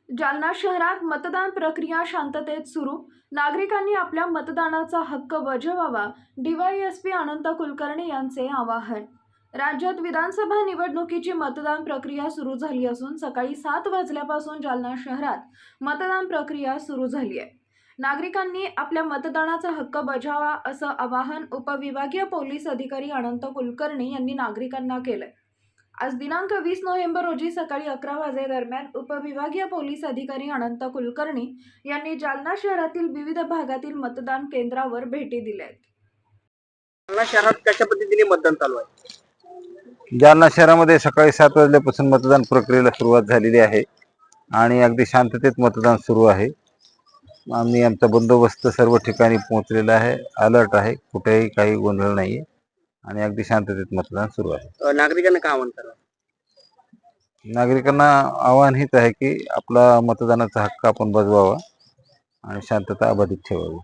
जालना शहरात मतदान प्रक्रिया शांततेत सुरू. नागरिकांनी आपल्या मतदानाचा हक्क बजावावा. डीवायएसपी अनंत कुलकर्णी यांचे आवाहन. राज्यात विधानसभा निवडणुकीची मतदान प्रक्रिया सुरू झाली असून सकाळी 7 वाजल्यापासून जालना शहरात मतदान प्रक्रिया सुरू झाली आहे. नागरिकांनी आपल्या मतदानाचा हक्क बजावा असं आवाहन उपविभागीय पोलीस अधिकारी अनंत कुलकर्णी यांनी नागरिकांना केलंय. आज दिनांक 20 नोव्हेंबर रोजी सकाळी 11 वाजेदरम्यान उपविभागीय पोलीस अधिकारी अनंत कुलकर्णी यांनी जालना शहरातील विविध भागातील मतदान केंद्रावर भेटी दिल्या आहेत. जालना शहरात कशा पद्धतीने मतदान चालू आहे? जालना शहरामध्ये सकाळी 7 वाजल्यापासून मतदान प्रक्रियेला सुरुवात झालेली आहे आणि अगदी शांततेत मतदान सुरू आहे. आम्ही आमचा बंदोबस्त सर्व ठिकाणी पोहोचलेला आहे, अलर्ट आहे, कुठेही काही गोंधळ नाहीये आणि अगदी शांततेत मतदान सुरू आहे. नागरिकांना काय आवाहन करा? नागरिकांना आव्हान हेच आहे की आपला मतदानाचा हक्क आपण बजवावा आणि शांतता अबाधित ठेवावी.